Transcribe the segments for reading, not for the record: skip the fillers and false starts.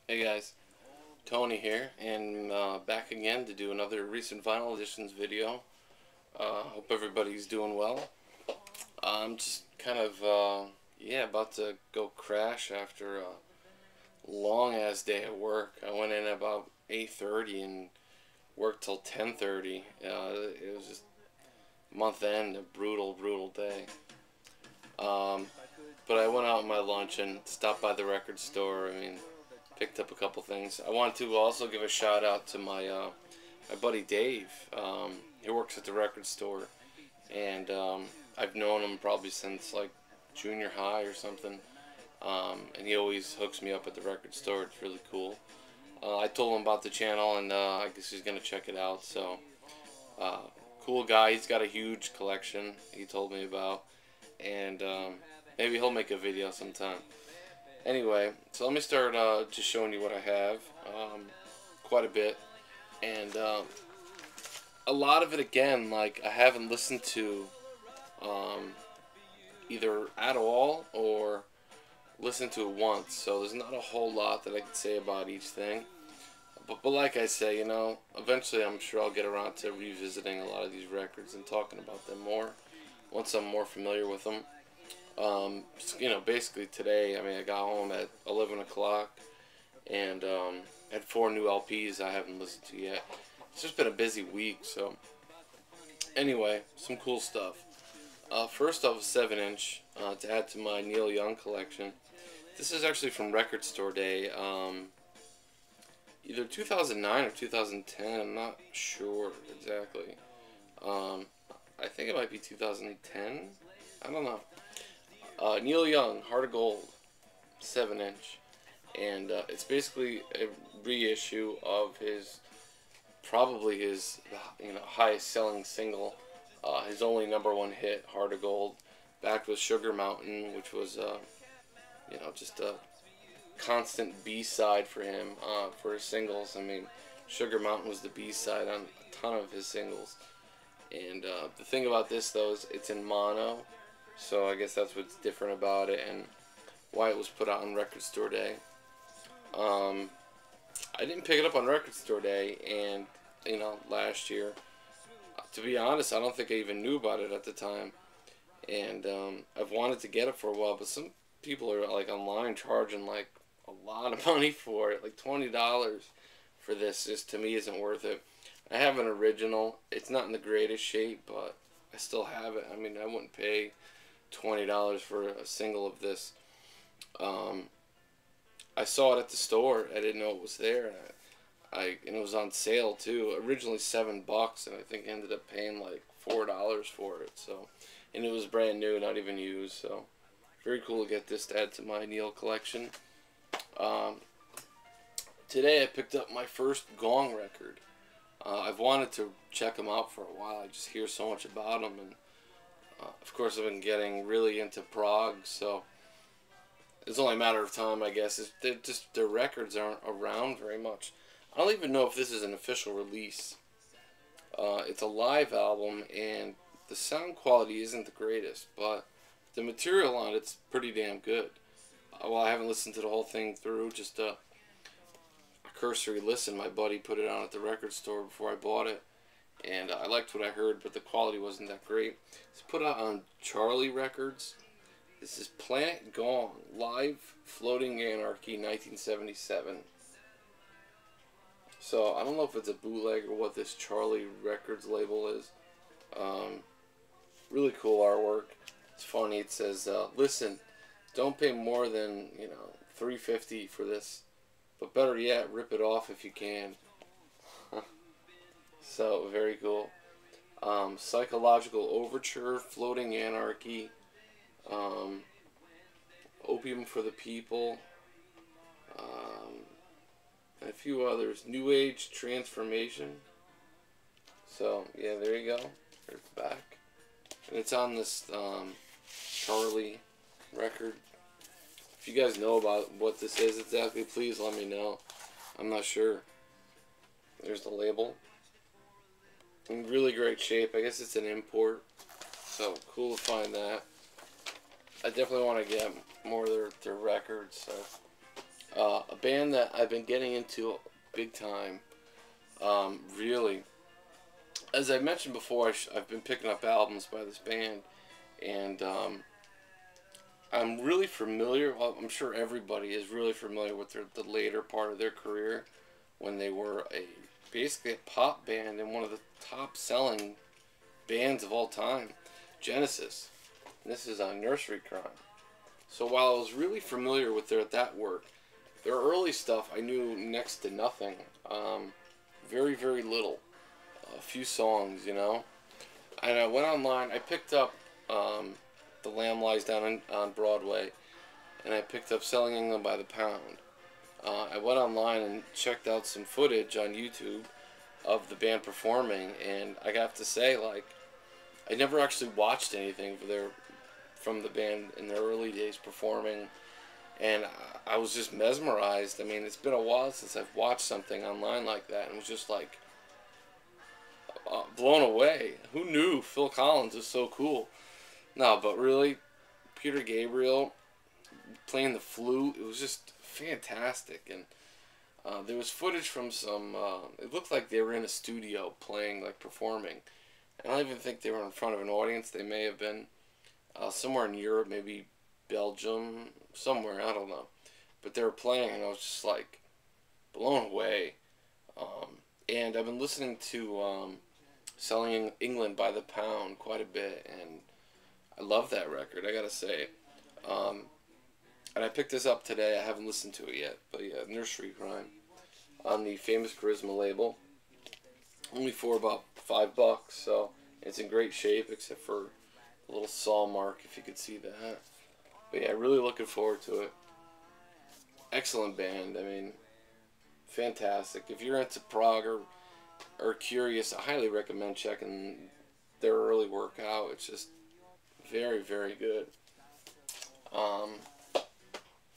Hey guys, Tony here, and back again to do another recent vinyl editions video. Hope everybody's doing well. I'm just kind of, about to go crash after a long ass day at work. I went in at about 8:30 and worked till 10:30. It was just month end, a brutal day. But I went out on my lunch and stopped by the record store. Picked up a couple things. I want to also give a shout out to my buddy Dave. He works at the record store, and I've known him probably since like junior high or something. And he always hooks me up at the record store. It's really cool. I told him about the channel, and I guess he's gonna check it out. So, cool guy. He's got a huge collection. He told me about, and maybe he'll make a video sometime. Anyway, so let me start just showing you what I have. Quite a bit, and a lot of it again, like I haven't listened to either at all or listened to it once. So there's not a whole lot that I can say about each thing. But like I say, eventually I'm sure I'll get around to revisiting a lot of these records and talking about them more once I'm more familiar with them. Basically today, I got home at 11 o'clock and had 4 new LPs I haven't listened to yet. It's just been a busy week, so anyway, some cool stuff. First off, a 7-inch to add to my Neil Young collection. This is actually from Record Store Day, either 2009 or 2010, I'm not sure exactly. I think it might be 2010, I don't know. Neil Young, Heart of Gold, 7-inch, and it's basically a reissue of probably his highest selling single, his only #1 hit, Heart of Gold, backed with Sugar Mountain, which was just a constant B-side for him for his singles. Sugar Mountain was the B-side on a ton of his singles, and the thing about this though is it's in mono. So I guess that's what's different about it and why it was put out on Record Store Day. I didn't pick it up on Record Store Day, and last year. To be honest, I don't think I even knew about it at the time, and I've wanted to get it for a while. But some people are like online charging like a lot of money for it, like $20 for this. Just to me isn't worth it. I have an original. It's not in the greatest shape, but I still have it. I wouldn't pay $20 for a single of this. I saw it at the store. I didn't know it was there, and it was on sale too. Originally $7, and I think I ended up paying like $4 for it. So, and it was brand new, not even used. So, very cool to get this to add to my Neil collection. Today I picked up my first Gong record. I've wanted to check them out for a while. I just hear so much about them, and of course, I've been getting really into prog, so it's only a matter of time, I guess. Their records aren't around very much. I don't even know if this is an official release. It's a live album, and the sound quality isn't the greatest, but the material on it's pretty damn good. Well, I haven't listened to the whole thing through, just a cursory listen. My buddy put it on at the record store before I bought it, and I liked what I heard, but the quality wasn't that great. It's put out on Charlie Records. This is Planet Gong, Live Floating Anarchy, 1977. So, I don't know if it's a bootleg or what this Charlie Records label is. Really cool artwork. It's funny, it says, listen, don't pay more than, $3.50 for this. But better yet, rip it off if you can. So, very cool. Psychological Overture, Floating Anarchy, Opium for the People, and a few others. New Age Transformation. So, yeah, there you go. There's the back. And it's on this Charlie record. If you guys know about what this is exactly, please let me know. I'm not sure. There's the label. In really great shape. I guess it's an import. So, cool to find that. I definitely want to get more of their records. So, A band that I've been getting into big time. Really, as I mentioned before, I've been picking up albums by this band, and I'm really familiar. Well, I'm sure everybody is really familiar with the later part of their career, when they were basically a pop band and one of the top selling bands of all time, Genesis. And this is on Nursery Crime. So while I was really familiar with that work, their early stuff I knew next to nothing. Very, very little. A few songs, you know. And I went online. I picked up The Lamb Lies Down on Broadway, and I picked up Selling England by the Pound. I went online and checked out some footage on YouTube of the band performing, and I have to say, like, I never actually watched anything from the band in their early days performing, and I was just mesmerized. I mean, it's been a while since I've watched something online like that, and was just like blown away. Who knew Phil Collins was so cool? No, but really, Peter Gabriel playing the flute, it was just fantastic. And there was footage from some, it looked like they were in a studio playing, like performing. I don't even think they were in front of an audience. They may have been somewhere in Europe, maybe Belgium, somewhere, I don't know. But they were playing, and I was just like blown away. And I've been listening to Selling England by the Pound quite a bit, and I love that record, I gotta say. And I picked this up today. I haven't listened to it yet, but yeah, Nursery Crime on the Famous Charisma label. Only for about $5, so it's in great shape, except for a little saw mark, if you could see that. But yeah, really looking forward to it. Excellent band. I mean, fantastic. If you're into prog or curious, I highly recommend checking their early work out. It's just very, very good.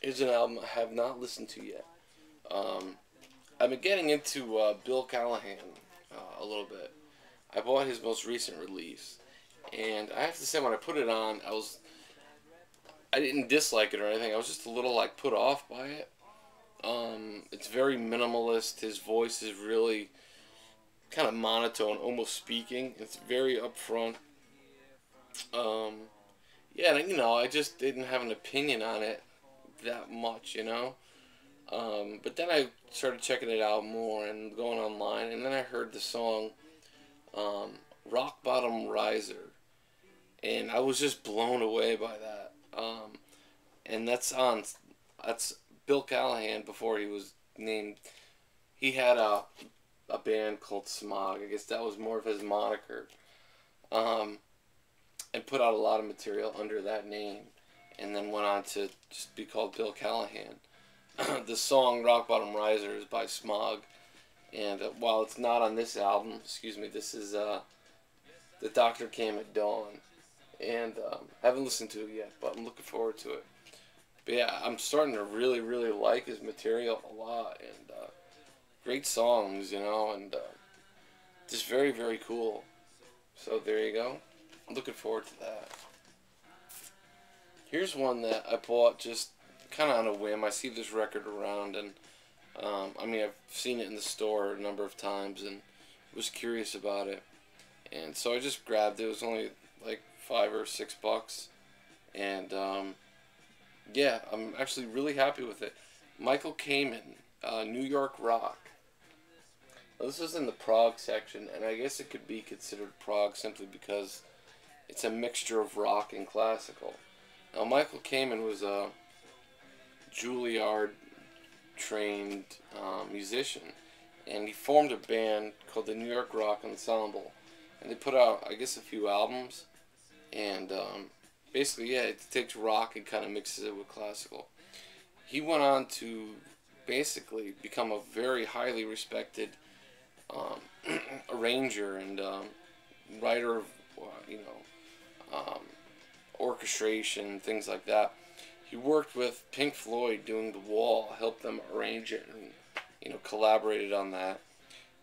Here's an album I have not listened to yet. I've been getting into Bill Callahan a little bit. I bought his most recent release, and I have to say, when I put it on, I didn't dislike it or anything. I was just a little like put off by it. It's very minimalist. His voice is really kind of monotone, almost speaking. It's very upfront. Yeah, and, I just didn't have an opinion on it that much, But then I started checking it out more and going online, and then I heard the song Rock Bottom Riser, and I was just blown away by that. And that's Bill Callahan before he was named. He had a band called Smog. I guess that was more of his moniker. And put out a lot of material under that name, and then went on to just be called Bill Callahan. The song Rock Bottom Riser is by Smog, and while it's not on this album, this is The Doctor Came at Dawn, and I haven't listened to it yet, but I'm looking forward to it. But yeah, I'm starting to really, really like his material a lot, and great songs, and just very, very cool. So there you go. I'm looking forward to that. Here's one that I bought just kind of on a whim. I see this record around, and I've seen it in the store a number of times and was curious about it, and so I just grabbed it. It was only like $5 or $6, and yeah, I'm actually really happy with it. Michael Kamen, New York Rock. Now, this was in the prog section, and I guess it could be considered prog simply because it's a mixture of rock and classical. Now, Michael Kamen was a Juilliard-trained musician, and he formed a band called the New York Rock Ensemble, and they put out, I guess, a few albums, and basically, yeah, it takes rock and kind of mixes it with classical. He went on to basically become a very highly respected arranger and writer of, orchestration, things like that. He worked with Pink Floyd doing The Wall, helped them arrange it, and collaborated on that.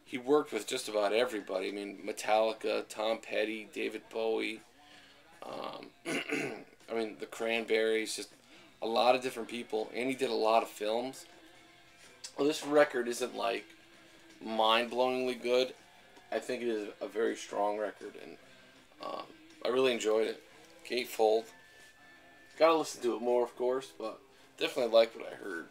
He worked with just about everybody. I mean, Metallica, Tom Petty, David Bowie. The Cranberries, just a lot of different people, and he did a lot of films. Well, this record isn't like mind-blowingly good. I think it is a very strong record, and I really enjoyed it. Gatefold. Gotta listen to it more, of course, but definitely liked what I heard.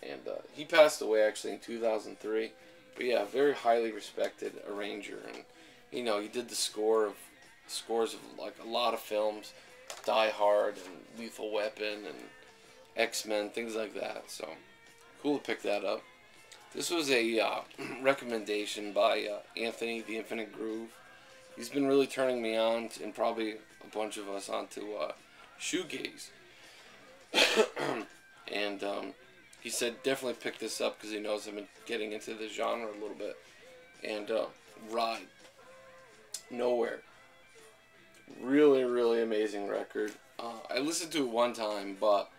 And he passed away actually in 2003. But yeah, very highly respected arranger, and you know, he did the scores of like a lot of films, Die Hard and Lethal Weapon and X-Men, things like that. So cool to pick that up. This was a recommendation by Anthony, the Infinite Groove. He's been really turning me on, and probably a bunch of us, onto shoegaze. And he said definitely pick this up because he knows I've been getting into the genre a little bit. And Ride. Nowhere. Really, really amazing record. I listened to it one time, but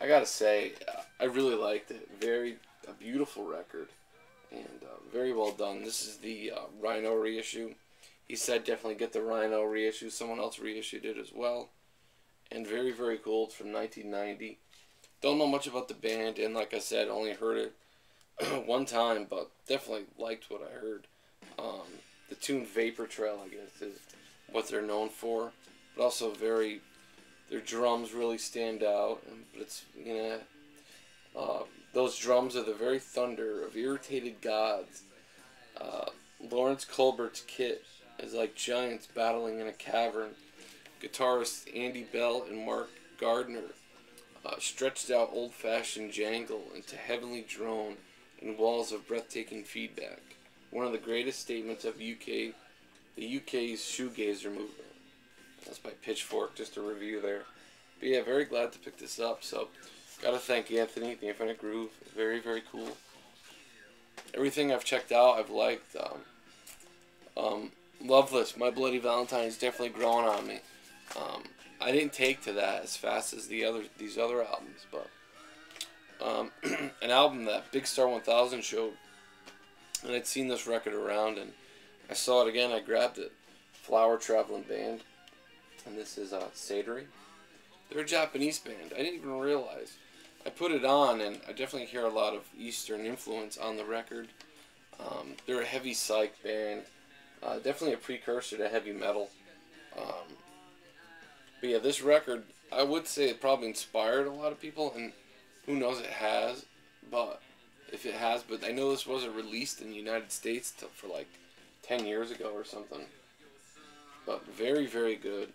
I gotta say, I really liked it. A beautiful record, and very well done. This is the Rhino reissue. He said definitely get the Rhino reissue. Someone else reissued it as well. And very, very cool. It's from 1990. Don't know much about the band, and like I said, only heard it one time, but definitely liked what I heard. The tune Vapor Trail, I guess, is what they're known for. But also their drums really stand out. But it's, you know, those drums are the very thunder of irritated gods. Lawrence Colbert's kit is like giants battling in a cavern. Guitarists Andy Bell and Mark Gardner stretched out old-fashioned jangle into heavenly drone and walls of breathtaking feedback. One of the greatest statements of the UK's shoegazer movement. That's by Pitchfork, just a review there. But yeah, very glad to pick this up. So, gotta thank Anthony, the Infinite Groove. Very, very cool. Everything I've checked out, I've liked. Loveless, My Bloody Valentine is definitely growing on me. I didn't take to that as fast as these other albums, but an album that Big Star 1000 showed, and I'd seen this record around, and I saw it again. I grabbed it. Flower Traveling Band, and this is Satori. They're a Japanese band. I didn't even realize. I put it on, and I definitely hear a lot of Eastern influence on the record. They're a heavy psych band, definitely a precursor to heavy metal. But yeah, this record, I would say it probably inspired a lot of people, and who knows, it has. But if it has, but I know this wasn't released in the United States for like 10 years ago or something. But very, very good.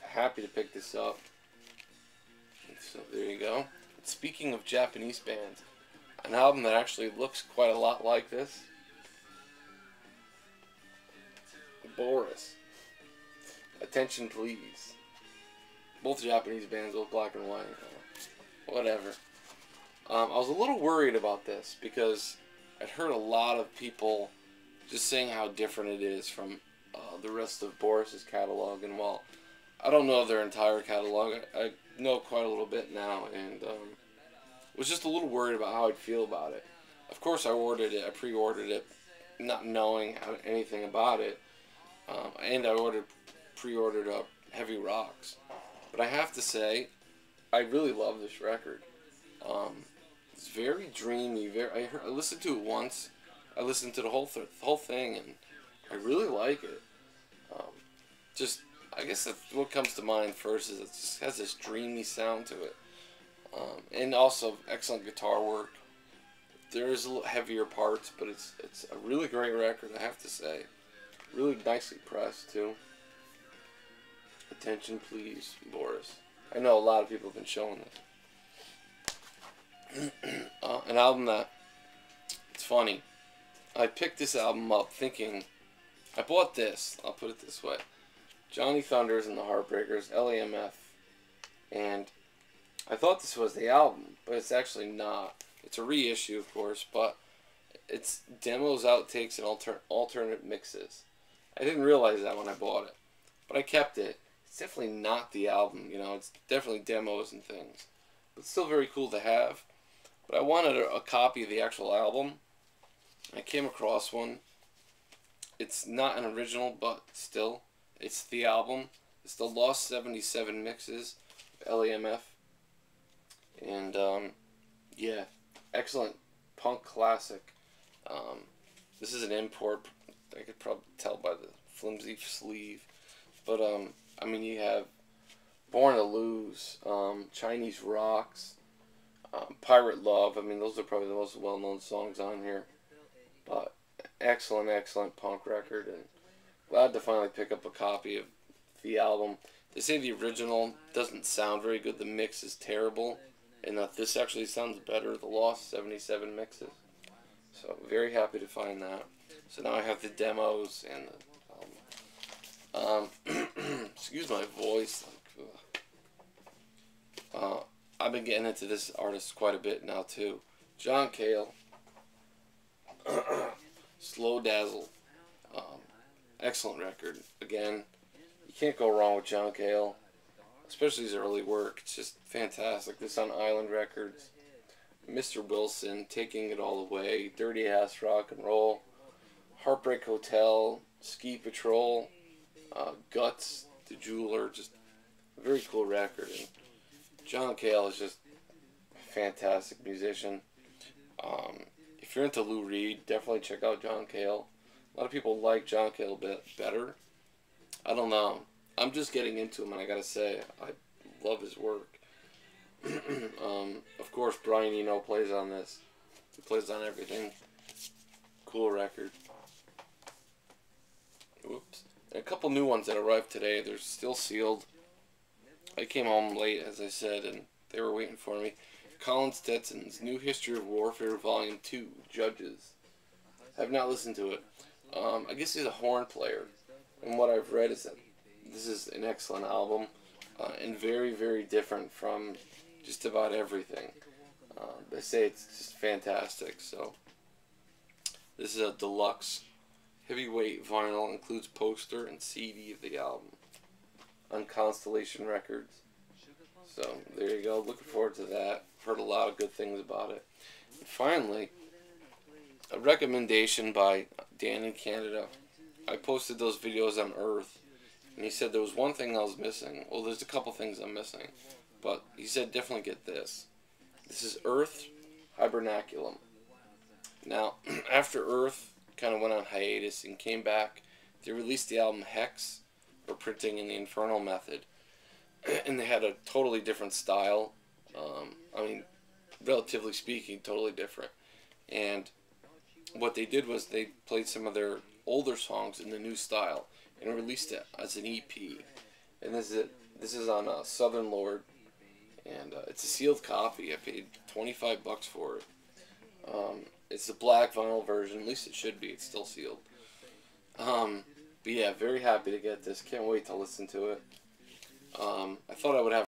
Happy to pick this up. So there you go. Speaking of Japanese bands, an album that actually looks quite a lot like this. Boris. Attention Please. Both Japanese bands, both black and white. Whatever. I was a little worried about this because I'd heard a lot of people just saying how different it is from the rest of Boris's catalog. And while I don't know their entire catalog, I know quite a little bit now, and was just a little worried about how I'd feel about it. Of course, I pre-ordered it, not knowing anything about it, and I pre-ordered Heavy Rocks. But I have to say, I really love this record. It's very dreamy. I listened to it once. I listened to the whole thing, and I really like it. I guess what comes to mind first is it just has this dreamy sound to it, and also excellent guitar work. There is a little heavier parts, but it's a really great record, I have to say. Really nicely pressed too. Attention Please, Boris. I know a lot of people have been showing this. An album that, it's funny, I picked this album up thinking, I bought this, I'll put it this way, Johnny Thunders and the Heartbreakers, LAMF, and I thought this was the album, but it's actually not. It's a reissue, of course, but it's demos, outtakes, and alternate mixes. I didn't realize that when I bought it, but I kept it. It's definitely not the album, you know, it's definitely demos and things, but still very cool to have. But I wanted a copy of the actual album. I came across one. It's not an original, but still, it's the album. It's the Lost 77 Mixes of LAMF. And, yeah, excellent punk classic. This is an import. I could probably tell by the flimsy sleeve. But, I mean, you have Born to Lose, Chinese Rocks, Pirate Love. I mean, those are probably the most well-known songs on here. But excellent, excellent punk record. And glad to finally pick up a copy of the album. They say the original doesn't sound very good. The mix is terrible. And that this actually sounds better. The Lost 77 mixes. So, very happy to find that. So now I have the demos and the, excuse my voice. I've been getting into this artist quite a bit now too. John Cale. Slow Dazzle. Excellent record. Again, you can't go wrong with John Cale. Especially his early work. It's just fantastic. This on Island Records. Mr. Wilson, Taking It All Away, Dirty Ass Rock and Roll, Heartbreak Hotel, Ski Patrol, Guts, The Jeweler, just a very cool record. And John Cale is just a fantastic musician. If you're into Lou Reed, definitely check out John Cale. A lot of people like John Cale a bit better. I don't know. I'm just getting into him, and I gotta say, I love his work. Of course, Brian Eno plays on this. He plays on everything. Cool record. Whoops. And a couple new ones that arrived today. They're still sealed. I came home late, as I said, and they were waiting for me. Colin Stetson's New History of Warfare, Volume 2, Judges. I have not listened to it. I guess he's a horn player. And what I've read is that this is an excellent album. And very, very different from just about everything. They say it's just fantastic. So this is a deluxe heavyweight vinyl. Includes poster and CD of the album on Constellation Records. So there you go. Looking forward to that. Heard a lot of good things about it. And finally, a recommendation by Dan in Canada. I posted those videos on Earth, and he said there was one thing I was missing. Well, there's a couple things I'm missing, but he said definitely get this. This is Earth Hibernaculum. Now, after Earth kind of went on hiatus and came back, they released the album Hex for printing in the Infernal Method, and they had a totally different style. I mean, relatively speaking, totally different. And what they did was they played some of their older songs in the new style and released it as an EP. And this is on Southern Lord, and it's a sealed copy. I paid $25 for it. It's the black vinyl version. At least it should be. It's still sealed. But yeah, very happy to get this. Can't wait to listen to it. I thought I would have